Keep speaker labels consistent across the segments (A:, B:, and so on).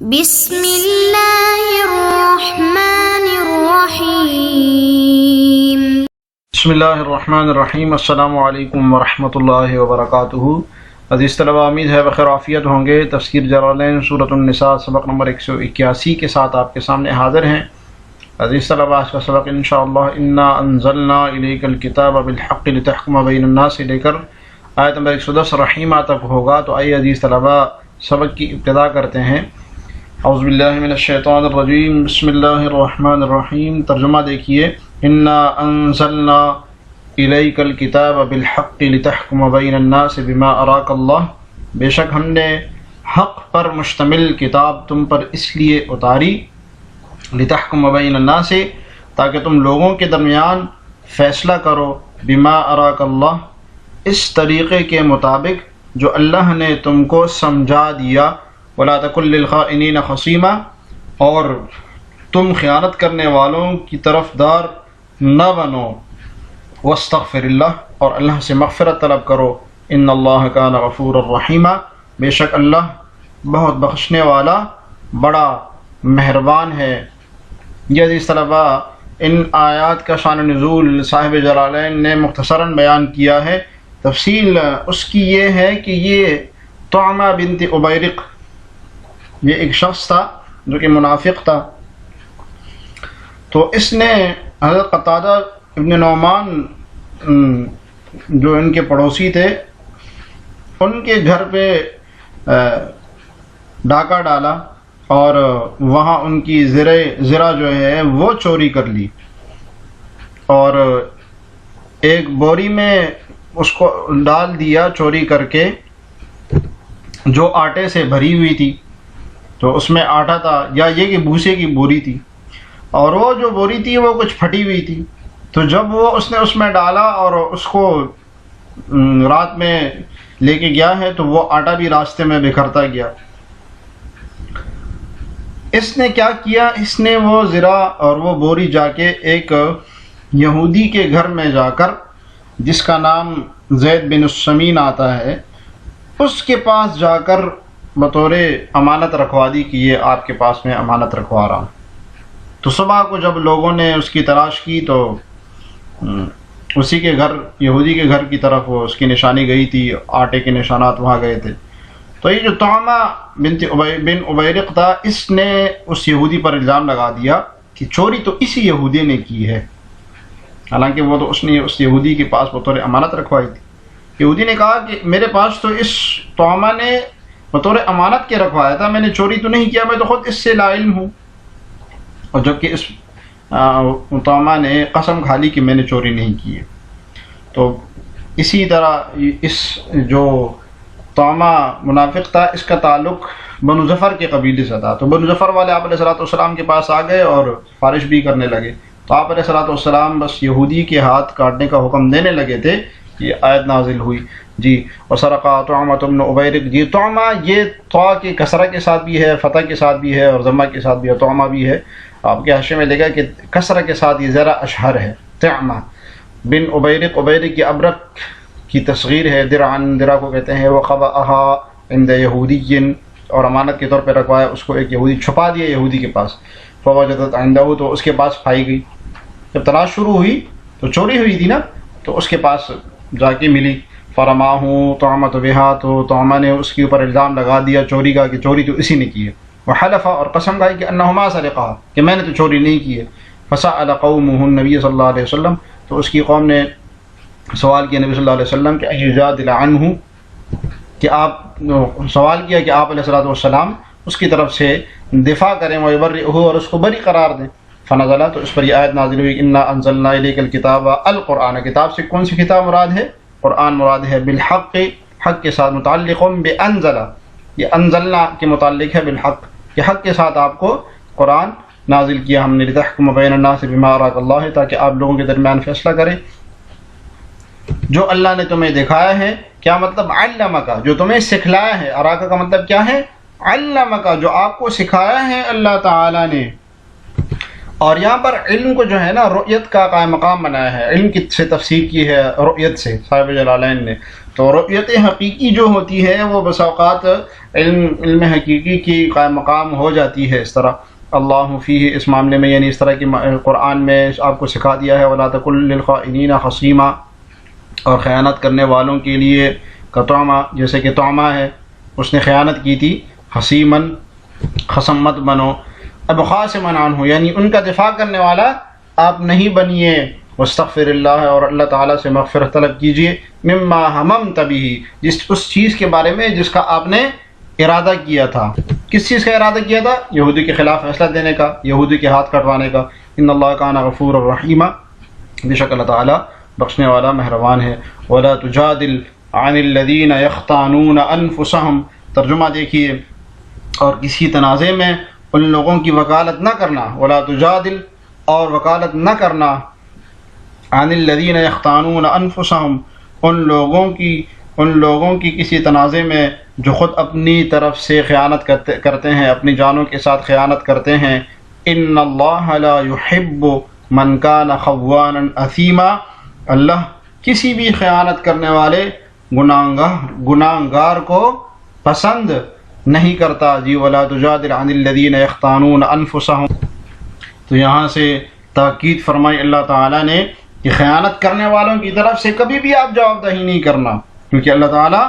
A: بسم اللہ الرحمن الرحیم۔
B: بسم اللہ الرحمن الرحیم۔ السلام علیکم ورحمۃ اللہ وبرکاتہ۔ عزیز طلبہ، امید ہے بخیر عافیت ہوں گے۔ تفسیر جلالین سورۃ النساء سبق نمبر 181 کے ساتھ آپ کے سامنے حاضر ہیں۔ عزیز طلبہ، آج کا سبق انشاءاللہ انا انزلنا الیک الکتاب بالحق لتحکم بین الناس سے لے کر آیت نمبر 110 رحیمہ تک ہوگا۔ تو آئیے عزیز طلبہ سبق کی ابتدا کرتے ہیں۔ اعوذ باللہ من الشیطان الرجیم، بسم اللہ الرحمن الرحیم۔ ترجمہ دیکھیے، انا انزلنا الیک الکتاب بالحق لتحکم بین الناس بما اراک اللہ، بے شک ہم نے حق پر مشتمل کتاب تم پر اس لیے اتاری، لتحکم بین الناس، تاکہ تم لوگوں کے درمیان فیصلہ کرو، بما اراک اللہ، اس طریقے کے مطابق جو اللہ نے تم کو سمجھا دیا، ولا تکن للخائنین خصیما، اور تم خیانت کرنے والوں کی طرفدار نہ بنو، واستغفر اللہ، اور اللہ سے مغفرت طلب کرو، ان اللہ کان غفورا رحیما، بے شک اللہ بہت بخشنے والا بڑا مہربان ہے۔ یہ عزیز طلبہ، ان آیات کا شان نزول صاحب جلالین نے مختصراً بیان کیا ہے۔ تفصیل اس کی یہ ہے کہ یہ طعمہ بنت عبیرق، یہ ایک شخص تھا جو کہ منافق تھا، تو اس نے حضرت قتادہ ابن نعمان جو ان کے پڑوسی تھے، ان کے گھر پہ ڈاکہ ڈالا اور وہاں ان کی زرہ جو ہے وہ چوری کر لی، اور ایک بوری میں اس کو ڈال دیا چوری کر کے، جو آٹے سے بھری ہوئی تھی، تو اس میں آٹا تھا، یا یہ کہ بھوسے کی بوری تھی، اور وہ جو بوری تھی وہ کچھ پھٹی ہوئی تھی۔ تو جب وہ اس نے اس میں ڈالا اور اس کو رات میں لے کے گیا ہے، تو وہ آٹا بھی راستے میں بکھرتا گیا۔ اس نے کیا کیا، اس نے وہ زرہ اور وہ بوری جا کے ایک یہودی کے گھر میں جا کر، جس کا نام زید بن السمین آتا ہے، اس کے پاس جا کر بطور امانت رکھوا دی کہ یہ آپ کے پاس میں امانت رکھوا رہا ہوں۔ تو صبح کو جب لوگوں نے اس کی تلاش کی تو اسی کے گھر، یہودی کے گھر کی طرف وہ اس کی نشانی گئی تھی، آٹے کے نشانات وہاں گئے تھے۔ تو یہ جو طعمہ بن عبیرق تھا، اس نے اس یہودی پر الزام لگا دیا کہ چوری تو اسی یہودی نے کی ہے، حالانکہ وہ تو اس نے اس یہودی کے پاس بطور امانت رکھوائی تھی۔ یہودی نے کہا کہ میرے پاس تو اس طعمہ نے بطور امانت کے رکھوایا تھا، میں نے چوری تو نہیں کیا، میں تو خود اس سے لا علم ہوں، اور جبکہ اس طعمہ نے قسم کھا لی کہ میں نے چوری نہیں کی ہے۔ تو اسی طرح اس جو طعمہ منافق تھا، اس کا تعلق بنو ظفر کے قبیلے سے تھا۔ تو بنو ظفر والے آپ علیہ السلام کے پاس آ گئے اور خارش بھی کرنے لگے، تو آپ علیہ السلام بس یہودی کے ہاتھ کاٹنے کا حکم دینے لگے تھے، یہ آیت نازل ہوئی جی۔ وسرقا طعمہ بن عبیرق، جی طعمہ یہ طا کے کسرہ کے ساتھ بھی ہے، فتح کے ساتھ بھی ہے، اور ضمہ کے ساتھ بھی ہے، طعمہ بھی ہے۔ آپ کے حاشیے میں لکھا ہے کہ کسرہ کے ساتھ یہ ذرا اشہر ہے، طعمہ بن عبیرق، عبیرق کی ابرق کی تصغیر ہے، درعن، درع کو کہتے ہیں، وخبأہا عند یہودی، اور امانت کے طور پہ رکھوایا اس کو، ایک یہودی چھپا دیا یہودی کے پاس، فوجدت عندہ، تو اس کے پاس پائی گئی۔ جب تلاش شروع ہوئی تو چوری ہوئی تھی نا، تو اس کے پاس جا کے ملی، فرماہ طعمۃ بہا، تو طعمہ نے اس کے اوپر الزام لگا دیا چوری کا کہ چوری تو اسی نے کی ہے، وحلف، اور قسم کھائی کہ انہما سرقا، کہ میں نے تو چوری نہیں کی ہے۔ فسأل قومہ النبی صلی اللہ علیہ وسلم، تو اس کی قوم نے سوال کیا نبی صلی اللہ علیہ وسلم کہ ایجادل عنہ، کہ آپ سوال کیا کہ آپ علیہ السلام اس کی طرف سے دفاع کریں، ویبرئہ، اور اس کو بری قرار دیں۔ فنزلہ، تو اس پر یہ آیت نازل ہوئی، انا انزلنا الیک الکتاب، القرآن، کتاب سے کون سی کتاب مراد ہے؟ قرآن مراد ہے، بالحق، حق کے ساتھ، متعلق بانزلہ، یہ انزلنا کے متعلق ہے بالحق، کہ حق کے ساتھ آپ کو قرآن نازل کیا ہم نے، لتحکم بین الناس بما اراک اللہ، تاکہ آپ لوگوں کے درمیان فیصلہ کریں جو اللہ نے تمہیں دکھایا ہے۔ کیا مطلب؟ علمکا، جو تمہیں سکھلایا ہے، اراکا کا مطلب کیا ہے؟ علمکا، جو آپ کو سکھایا ہے اللہ تعالی نے، اور یہاں پر علم کو جو ہے نا رؤیت کا قائم مقام بنایا ہے، علم کی سے تفسیر کی ہے رؤیت سے صاحب جلالین نے. تو رؤیت حقیقی جو ہوتی ہے وہ بسا اوقات علم حقیقی کی قائم مقام ہو جاتی ہے. اس طرح اللہ فیہ اس معاملے میں، یعنی اس طرح کی قرآن میں آپ کو سکھا دیا ہے وَلَا تَكُن لِّلْخَائِنِينَ خَصِيمًا، اور خیانت کرنے والوں کے لیے کطعمہ، جیسے کہ طعمہ ہے اس نے خیانت کی تھی، حسیمن خصم مت بنو، اب خاصمن عنہ یعنی ان کا دفاع کرنے والا آپ نہیں بنیے. واستغفر اللہ، اور اللہ تعالیٰ سے مغفرت طلب کیجیے، مما ہممت بہ اس چیز کے بارے میں جس کا آپ نے ارادہ کیا تھا. کس چیز کا ارادہ کیا تھا؟ یہودی کے خلاف فیصلہ دینے کا، یہودی کے ہاتھ کٹوانے کا. ان اللہ کان غفور الرحیم، بے شک اللہ تعالیٰ بخشنے والا مہربان ہے. ولا تجادل عن الذین یختانون انفسہم، ترجمہ دیکھیے، اور کسی تنازع میں ان لوگوں کی وکالت نہ کرنا. ولا تجادل، اور وکالت نہ کرنا، عن الذین یختانون انفسہم، ان لوگوں کی کسی تنازع میں جو خود اپنی طرف سے خیانت کرتے ہیں، اپنی جانوں کے ساتھ خیانت کرتے ہیں. ان اللہ لا يحب من کان خوانا اثیما، اللہ کسی بھی خیانت کرنے والے گناہگار کو پسند نہیں کرتا. جی ولا تجادل عن الذین یختانون انفسہم، تو یہاں سے تاکید فرمائی اللہ تعالیٰ نے کہ خیانت کرنے والوں کی طرف سے کبھی بھی آپ جواب دہی نہیں کرنا، کیونکہ اللہ تعالیٰ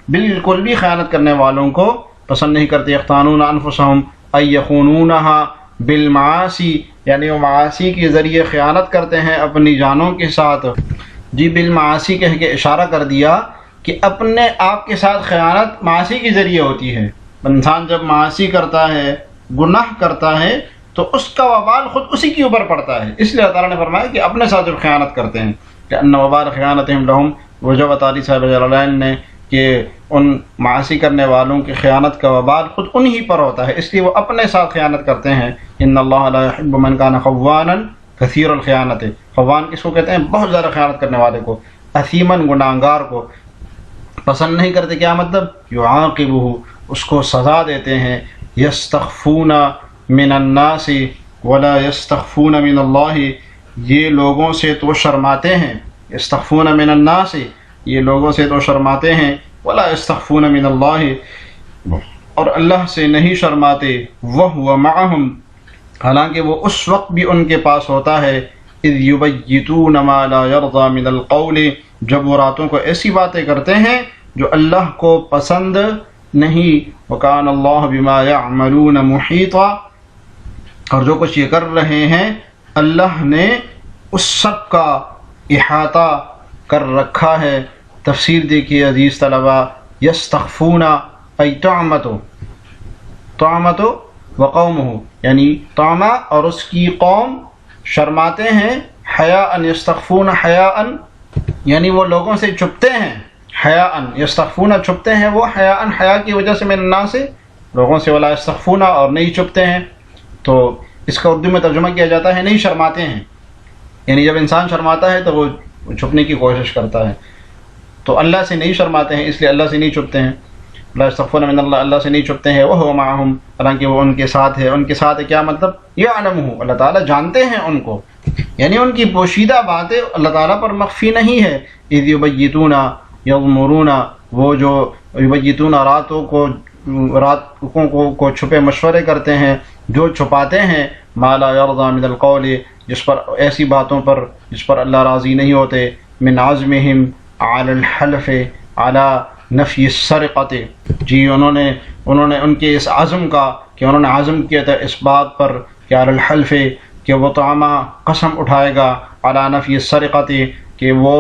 B: بالکل بھی خیانت کرنے والوں کو پسند نہیں کرتے. یختانون انفسہم ای یخونونہا بالمعاصی، یعنی وہ معاصی کے ذریعے خیانت کرتے ہیں اپنی جانوں کے ساتھ. جی بالمعاصی کہہ کے اشارہ کر دیا کہ اپنے آپ کے ساتھ خیانت معاصی کے ذریعے ہوتی ہے. انسان جب معاصی کرتا ہے، گناہ کرتا ہے، تو اس کا وبال خود اسی کے اوپر پڑتا ہے. اس لیے اللہ تعالیٰ نے فرمایا کہ اپنے ساتھ جب خیانت کرتے ہیں کہ ان وبال خیانتہم لہم، وہ جو بتا صاحب جلالین نے کہ ان معاصی کرنے والوں کی خیانت کا وبال خود انہی پر ہوتا ہے، اس لیے وہ اپنے ساتھ خیانت کرتے ہیں. ان اللہ لا يحب من کان خوانا کثیر الخیانت، خوان کس کو کہتے ہیں؟ بہت زیادہ خیانت کرنے والے کو. اثیمن گناہگار کو پسند نہیں کرتے. کیا مطلب؟ یعاقبہ، اس کو سزا دیتے ہیں. یستخفون من الناس ولا یستخفون من اللہ، یہ لوگوں سے تو شرماتے ہیں. یستخفون من الناس، یہ لوگوں سے تو شرماتے ہیں. ولا یستخفون من اللہ، اور اللہ سے نہیں شرماتے. وہو معہم، حالانکہ وہ اس وقت بھی ان کے پاس ہوتا ہے. اذ یبیتون ما لا یرضی من القول، جب وہ راتوں کو ایسی باتیں کرتے ہیں جو اللہ کو پسند نہیں. وکان اللہ بما یعملون محیطا، اور جو کچھ یہ کر رہے ہیں اللہ نے اس سب کا احاطہ کر رکھا ہے. تفسیر دیکھیے عزیز طلبہ. یستخفون ای طعمتو، طعمتو وقومہ، یعنی طعمہ اور اس کی قوم شرماتے ہیں. حیاء یستخفون حیاء، یعنی وہ لوگوں سے چھپتے ہیں. حیاء یستخفون، چھپتے ہیں وہ. حیاء، حیا کی وجہ سے من الناس سے، لوگوں سے. ولا یستخفون، اور نہیں چھپتے ہیں. تو اس کا اردو میں ترجمہ کیا جاتا ہے نہیں شرماتے ہیں، یعنی جب انسان شرماتا ہے تو وہ چھپنے کی کوشش کرتا ہے. تو اللہ سے نہیں شرماتے ہیں، اس لیے اللہ سے نہیں چھپتے ہیں. لا یستخفون من اللہ، اللہ سے نہیں چھپتے ہیں. وہو معہم، حالانکہ وہ ان کے ساتھ ہے. ان کے ساتھ کیا مطلب؟ یعلمہ، اللہ تعالیٰ جانتے ہیں ان کو، یعنی ان کی پوشیدہ باتیں اللہ تعالیٰ پر مخفی نہیں ہے. اذ یبیتون یضمرون، وہ جو یبیتون راتوں کو چھپے مشورے کرتے ہیں، جو چھپاتے ہیں. ما لا یرضی من القول، جس پر ایسی باتوں پر جس پر اللہ راضی نہیں ہوتے. من عزمہم علی الحلف علی نفی السرقۃ، جی انہوں نے ان کے اس عزم کا، کہ انہوں نے عزم کیا تھا اس بات پر کہ علی الحلف، کہ وہ طعمہ قسم اٹھائے گا. علی نفی السرقۃ، کہ وہ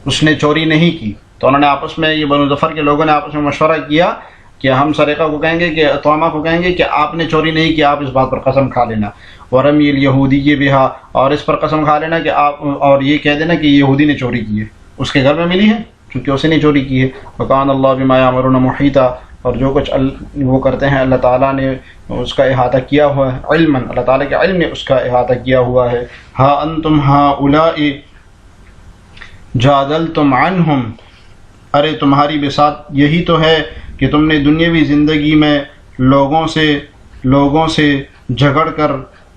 B: اس نے چوری نہیں کی. تو انہوں نے آپس میں، یہ بنو ظفر کے لوگوں نے آپس میں مشورہ کیا کہ ہم سرقہ کو کہیں گے، کہ طعمہ کو کہیں گے کہ آپ نے چوری نہیں کی، آپ اس بات پر قسم کھا لینا. ورمی الیہودی بہا، اور اس پر قسم کھا لینا کہ آپ، اور یہ کہہ دینا کہ یہودی نے چوری کی ہے، اس کے گھر میں ملی ہے کیونکہ اسے نے چوری کی ہے. وکان اللہ بما یعملون محیطا، اور جو کچھ وہ کرتے ہیں اللہ تعالیٰ نے اس کا احاطہ کیا ہوا ہے. علما، اللہ تعالیٰ کے علم نے اس کا احاطہ کیا ہوا ہے. ہا انتم ہؤلاء جادلتم عنہم، ارے تمہاری بساط یہی تو ہے کہ تم نے دنیاوی زندگی میں لوگوں سے جھگڑ کر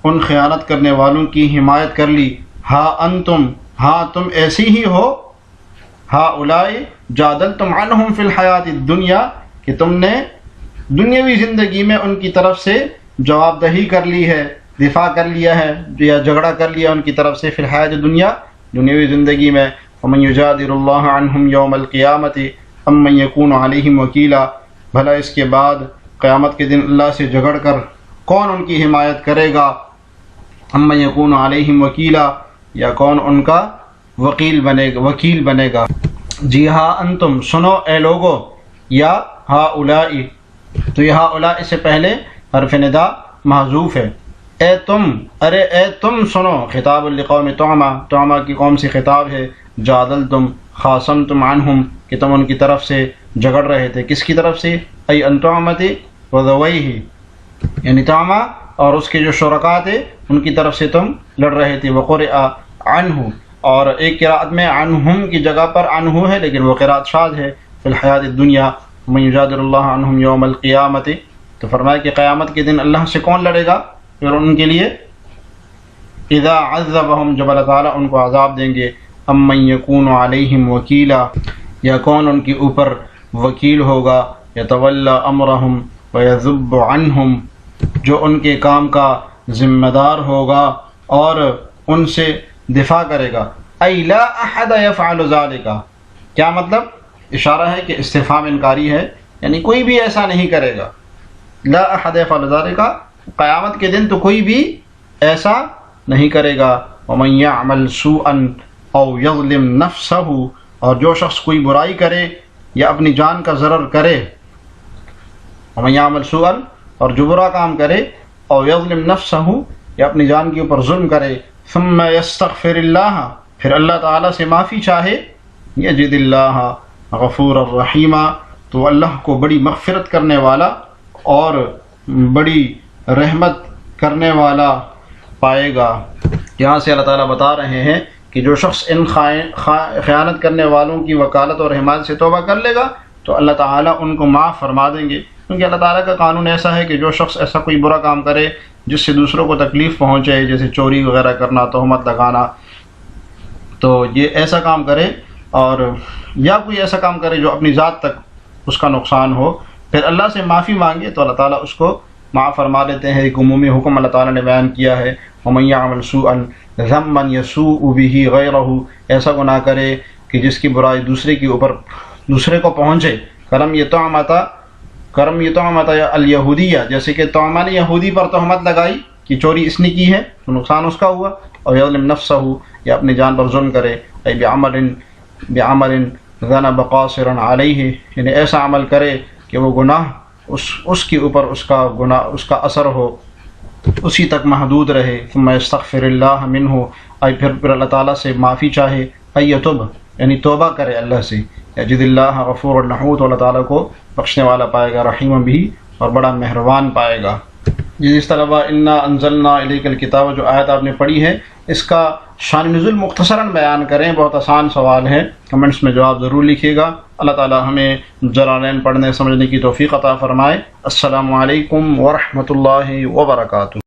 B: ان خیانت کرنے والوں کی حمایت کر لی. ہا انتم، ہاں تم ایسی ہی ہو. ہا اولائے جادلتم عنہم فی الحیات الدنیا، کہ تم نے دنیاوی زندگی میں ان کی طرف سے جواب دہی کر لی ہے، دفاع کر لیا ہے یا جھگڑا کر لیا ان کی طرف سے فی الحیات الدنیا، دنیاوی زندگی میں. ومن یجادل اللہ عنہم یوم القیامۃ ام من یکون علیہم وکیلا، بھلا اس کے بعد قیامت کے دن اللہ سے جھگڑ کر کون ان کی حمایت کرے گا. ام من یکون علیہم وکیلا، یا کون ان کا وکیل بنے گا. جی ہاں انتم، سنو اے لوگو، یا ہا اولائی، تو یہ ہا اولائی سے پہلے حرف ندا محذوف ہے. اے تم، ارے اے تم سنو، خطاب لقوم طعمہ کی قوم سے خطاب ہے. جادلتم، خاصمتم عنہم، کہ تم ان کی طرف سے جھگڑ رہے تھے. کس کی طرف سے؟ ای ان طعمۃ و ذویہ، یعنی طعمہ اور اس کے جو شرکاء تھے ان کی طرف سے تم لڑ رہے تھے. وقرئ عنہ، اور ایک قراءت میں عنہم کی جگہ پر عنہ ہے لیکن وہ قراءت شاذ ہے. فی الحیات الدنیا من یجادل اللہ عنہم یوم القیامۃ، تو فرمایا کہ قیامت کے دن اللہ سے کون لڑے گا پھر ان کے لیے. اذا عذبہم، جب اللہ تعالیٰ ان کو عذاب دیں گے. ام من یکون علیہم وکیلا، یا کون ان کے اوپر وکیل ہوگا. یتولی امرہم ویذب عنہم، جو ان کے کام کا ذمہ دار ہوگا اور ان سے دفاع کرے گا. ای لا احد یفعل ذلک، کیا مطلب؟ اشارہ ہے کہ استفہام انکاری ہے، یعنی کوئی بھی ایسا نہیں کرے گا. لا احد یفعل ذلک، قیامت کے دن تو کوئی بھی ایسا نہیں کرے گا. ومن یعمل سوءا او یظلم نفسہ، اور جو شخص کوئی برائی کرے یا اپنی جان کا ضرر کرے. ومن یعمل سوءا، اور جو برا کام کرے، او یظلم نفسہ، یا اپنی جان کے اوپر ظلم کرے. ثم یستغفر اللہ، پھر اللہ تعالیٰ سے معافی چاہے. یجد اللہ غفور الرحیم، تو اللہ کو بڑی مغفرت کرنے والا اور بڑی رحمت کرنے والا پائے گا. یہاں سے اللہ تعالیٰ بتا رہے ہیں کہ جو شخص ان خیانت کرنے والوں کی وکالت اور حمایت سے توبہ کر لے گا تو اللہ تعالیٰ ان کو معاف فرما دیں گے. کیونکہ اللہ تعالیٰ کا قانون ایسا ہے کہ جو شخص ایسا کوئی برا کام کرے جس سے دوسروں کو تکلیف پہنچے، جیسے چوری وغیرہ کرنا، تہمت لگانا، تو یہ ایسا کام کرے، اور یا کوئی ایسا کام کرے جو اپنی ذات تک اس کا نقصان ہو، پھر اللہ سے معافی مانگے تو اللہ تعالیٰ اس کو معاف فرما لیتے ہیں. ایک عمومی حکم اللہ تعالیٰ نے بیان کیا ہے. ومن یعمل سوءا ذما یسوء به غیرہ، ایسا گناہ کرے کہ جس کی برائی دوسرے کو پہنچے. کرم یطعمۃ الیہودیہ، جیسے کہ طعمہ نے یہودی پر تہمت لگائی کہ چوری اس نے کی ہے تو نقصان اس کا ہوا. اور یظلم نفسہ، یا اپنی جان پر ظلم کرے. ای بعمل ذنب قاصرا علیہ، یعنی ایسا عمل کرے کہ وہ گناہ اس کے اوپر اس کا اثر ہو، اسی تک محدود رہے. ثم یستغفر اللہ منہ، پھر اللہ تعالیٰ سے معافی چاہے. ایتب، یعنی توبہ کرے اللہ سے. یجد اللہ غفور الرحیم، اللہ تعالیٰ کو بخشنے والا پائے گا، رحیم بھی، اور بڑا مہربان پائے گا. جس طلبہ انا انزلنا الیک الکتاب، جو آیت آپ نے پڑھی ہے اس کا شان نزول مختصراً بیان کریں. بہت آسان سوال ہے، کمنٹس میں جواب ضرور لکھیے گا. اللہ تعالیٰ ہمیں جلالین پڑھنے سمجھنے کی توفیق عطا فرمائے. السلام علیکم ورحمۃ اللہ وبرکاتہ.